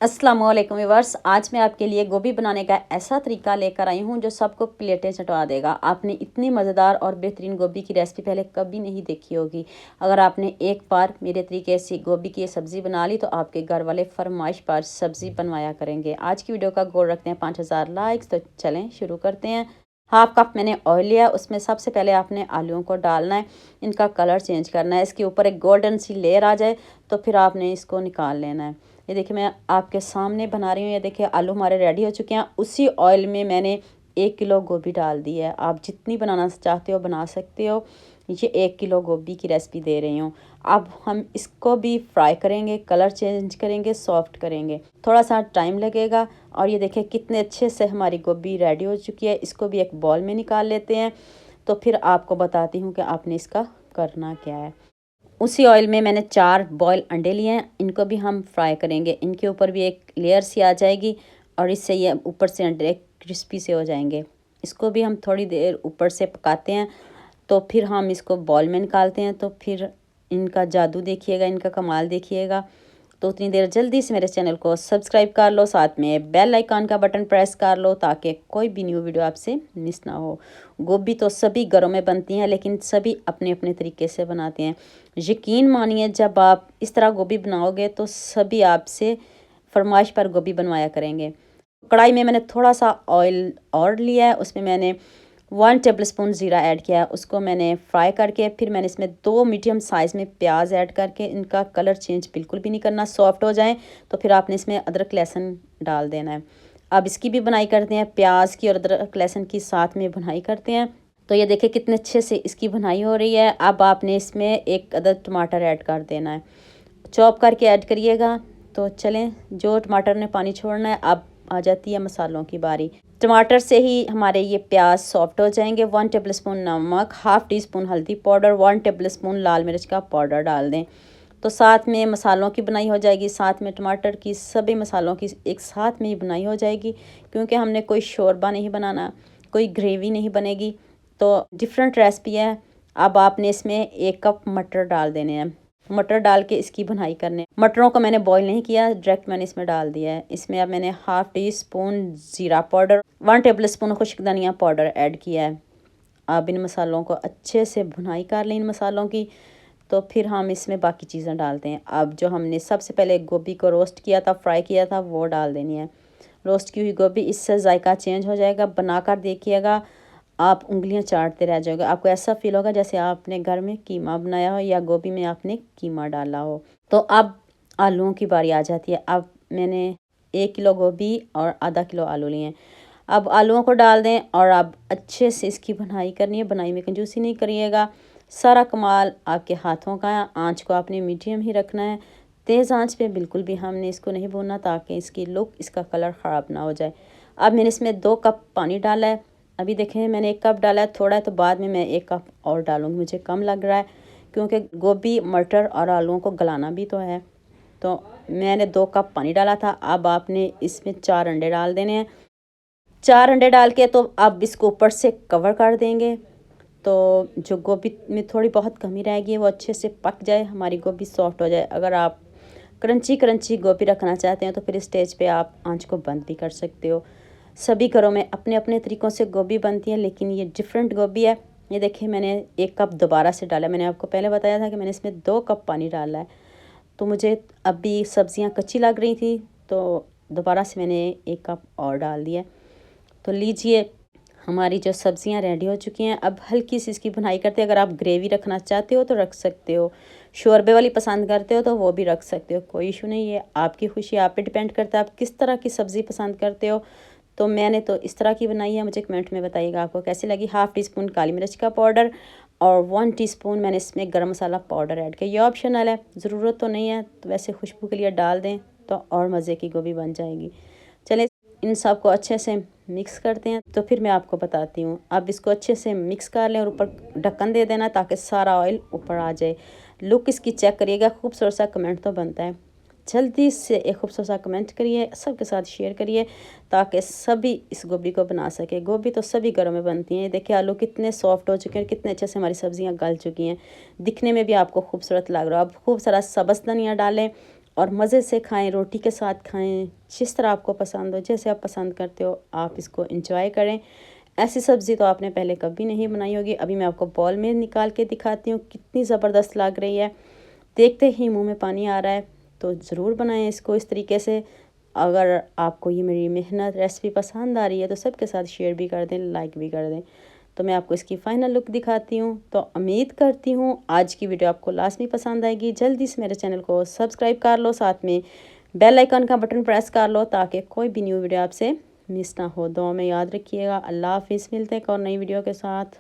अस्सलाम वालेकुम व्यूअर्स। आज मैं आपके लिए गोभी बनाने का ऐसा तरीका लेकर आई हूं जो सबको प्लेटें चटवा देगा। आपने इतनी मज़ेदार और बेहतरीन गोभी की रेसिपी पहले कभी नहीं देखी होगी। अगर आपने एक बार मेरे तरीके से गोभी की सब्ज़ी बना ली तो आपके घर वाले फरमाइश पर सब्ज़ी बनवाया करेंगे। आज की वीडियो का गोल रखते हैं 5000 लाइक्स। तो चलें शुरू करते हैं। हाफ कप मैंने ऑयल लिया, उसमें सबसे पहले आपने आलूओं को डालना है, इनका कलर चेंज करना है। इसके ऊपर एक गोल्डन सी लेयर आ जाए तो फिर आपने इसको निकाल लेना है। ये देखिए मैं आपके सामने बना रही हूँ। ये देखिए आलू हमारे रेडी हो चुके हैं। उसी ऑयल में मैंने 1 किलो गोभी डाल दी है। आप जितनी बनाना चाहते हो बना सकते हो। ये 1 किलो गोभी की रेसिपी दे रही हूँ। अब हम इसको भी फ्राई करेंगे, कलर चेंज करेंगे, सॉफ्ट करेंगे, थोड़ा सा टाइम लगेगा। और ये देखिए कितने अच्छे से हमारी गोभी रेडी हो चुकी है। इसको भी एक बॉल में निकाल लेते हैं। तो फिर आपको बताती हूँ कि आपने इसका करना क्या है। उसी ऑयल में मैंने 4 बॉयल अंडे लिए हैं, इनको भी हम फ्राई करेंगे। इनके ऊपर भी एक लेयर सी आ जाएगी और इससे ये ऊपर से अंडे क्रिस्पी से हो जाएंगे। इसको भी हम थोड़ी देर ऊपर से पकाते हैं। तो फिर हम इसको बॉल में निकालते हैं। तो फिर इनका जादू देखिएगा, इनका कमाल देखिएगा। तो उतनी देर जल्दी से मेरे चैनल को सब्सक्राइब कर लो, साथ में बेल आइकन का बटन प्रेस कर लो ताकि कोई भी न्यू वीडियो आपसे मिस ना हो। गोभी तो सभी घरों में बनती हैं लेकिन सभी अपने अपने तरीके से बनाते हैं। यकीन मानिए जब आप इस तरह गोभी बनाओगे तो सभी आपसे फरमाइश पर गोभी बनवाया करेंगे। कढ़ाई में मैंने थोड़ा सा ऑयल और लिया है, उसमें मैंने 1 टेबल स्पून ज़ीरा ऐड किया है। उसको मैंने फ्राई करके फिर मैंने इसमें 2 मीडियम साइज़ में प्याज ऐड करके इनका कलर चेंज बिल्कुल भी नहीं करना, सॉफ्ट हो जाएं तो फिर आपने इसमें अदरक लहसुन डाल देना है। अब इसकी भी बुनाई करते हैं, प्याज की और अदरक लहसुन की साथ में बुनाई करते हैं। तो ये देखिए कितने अच्छे से इसकी बुनाई हो रही है। अब आपने इसमें एक अदद टमाटर ऐड कर देना है, चॉप करके ऐड करिएगा। तो चलें, जो टमाटर ने पानी छोड़ना है। अब आ जाती है मसालों की बारी। टमाटर से ही हमारे ये प्याज सॉफ्ट हो जाएंगे। 1 टेबल स्पून नमक, हाफ़ टी स्पून हल्दी पाउडर, 1 टेबल स्पून लाल मिर्च का पाउडर डाल दें। तो साथ में मसालों की बनाई हो जाएगी, साथ में टमाटर की सभी मसालों की एक साथ में ही बनाई हो जाएगी। क्योंकि हमने कोई शोरबा नहीं बनाना, कोई ग्रेवी नहीं बनेगी, तो डिफरेंट रेसिपी है। अब आपने इसमें 1 कप मटर डाल देने हैं। मटर डाल के इसकी भुनाई करने। मटरों को मैंने बॉईल नहीं किया, डायरेक्ट मैंने इसमें डाल दिया है। इसमें अब मैंने हाफ़ टी स्पून ज़ीरा पाउडर, 1 टेबल स्पून खुश्क धनिया पाउडर ऐड किया है। अब इन मसालों को अच्छे से भुनाई कर लें इन मसालों की। तो फिर हम इसमें बाकी चीज़ें डालते हैं। अब जो हमने सबसे पहले गोभी को रोस्ट किया था, फ्राई किया था, वो डाल देनी है। रोस्ट की हुई गोभी, इससे जायका चेंज हो जाएगा। बनाकर देखिएगा, आप उंगलियां चाटते रह जाओगे। आपको ऐसा फील होगा जैसे आपने घर में कीमा बनाया हो या गोभी में आपने कीमा डाला हो। तो अब आलूओं की बारी आ जाती है। अब मैंने 1 किलो गोभी और आधा किलो आलू लिए हैं। अब आलूओं को डाल दें और अब अच्छे से इसकी बुनाई करनी है। बुनाई में कंजूसी नहीं करिएगा, सारा कमाल आपके हाथों का है। आँच को आपने मीडियम ही रखना है, तेज़ आंच पे बिल्कुल भी हमने इसको नहीं भूनना ताकि इसकी लुक, इसका कलर ख़राब ना हो जाए। अब मैंने इसमें 2 कप पानी डाला है। अभी देखें मैंने 1 कप डाला है, थोड़ा है तो बाद में मैं 1 कप और डालूँगी। मुझे कम लग रहा है क्योंकि गोभी, मटर और आलूओं को गलाना भी तो है। तो मैंने 2 कप पानी डाला था। अब आपने इसमें 4 अंडे डाल देने हैं। 4 अंडे डाल के तो अब इसको ऊपर से कवर कर देंगे। तो जो गोभी में थोड़ी बहुत कमी रहेगी वो अच्छे से पक जाए, हमारी गोभी सॉफ्ट हो जाए। अगर आप क्रंची क्रंची गोभी रखना चाहते हैं तो फिर स्टेज पे आप आंच को बंद भी कर सकते हो। सभी घरों में अपने अपने तरीक़ों से गोभी बनती है लेकिन ये डिफरेंट गोभी है। ये देखिए मैंने 1 कप दोबारा से डाला। मैंने आपको पहले बताया था कि मैंने इसमें 2 कप पानी डाला है। तो मुझे अभी सब्ज़ियाँ कच्ची लग रही थी तो दोबारा से मैंने 1 कप और डाल दिया। तो लीजिए हमारी जो सब्ज़ियाँ रेडी हो चुकी हैं। अब हल्की सी इसकी भुनाई करते हैं। अगर आप ग्रेवी रखना चाहते हो तो रख सकते हो, शोरबे वाली पसंद करते हो तो वो भी रख सकते हो, कोई इशू नहीं है। आपकी खुशी आप पे डिपेंड करता है आप किस तरह की सब्ज़ी पसंद करते हो। तो मैंने तो इस तरह की बनाई है, मुझे कमेंट में बताइएगा आपको कैसी लगी। हाफ़ टी स्पून काली मिर्च का पाउडर और 1 टीस्पून मैंने इसमें गरम मसाला पाउडर ऐड किया। ये ऑप्शनल है, ज़रूरत तो नहीं है, तो वैसे खुशबू के लिए डाल दें तो और मज़े की गोभी बन जाएगी। चलें इन सब को अच्छे से मिक्स करते हैं। तो फिर मैं आपको बताती हूँ। अब इसको अच्छे से मिक्स कर लें और ऊपर ढक्कन दे देना ताकि सारा ऑयल ऊपर आ जाए। लुक इसकी चेक करिएगा, खूबसूरत सा कमेंट तो बनता है। जल्दी से एक खूबसूरत सा कमेंट करिए, सबके साथ शेयर करिए ताकि सभी इस गोभी को बना सके। गोभी तो सभी घरों में बनती हैं। देखिए आलू कितने सॉफ्ट हो चुके हैं, कितने अच्छे से हमारी सब्जियां गल चुकी हैं, दिखने में भी आपको खूबसूरत लग रहा है। अब खूब सारा सब्ज़ धनिया डालें और मज़े से खाएं, रोटी के साथ खाएं, जिस तरह आपको पसंद हो, जैसे आप पसंद करते हो आप इसको एंजॉय करें। ऐसी सब्ज़ी तो आपने पहले कभी नहीं बनाई होगी। अभी मैं आपको बॉल में निकाल के दिखाती हूँ, कितनी ज़बरदस्त लग रही है। देखते ही मुंह में पानी आ रहा है। तो ज़रूर बनाएं इसको इस तरीके से। अगर आपको ये मेरी मेहनत रेसिपी पसंद आ रही है तो सबके साथ शेयर भी कर दें, लाइक भी कर दें। तो मैं आपको इसकी फ़ाइनल लुक दिखाती हूँ। तो उम्मीद करती हूँ आज की वीडियो आपको लाजमी पसंद आएगी। जल्दी से मेरे चैनल को सब्सक्राइब कर लो, साथ में बेल आइकन का बटन प्रेस कर लो ताकि कोई भी न्यू वीडियो आपसे मिस ना हो। दुआ में याद रखिएगा। अल्लाह हाफिज़। मिलते हैं एक और नई वीडियो के साथ।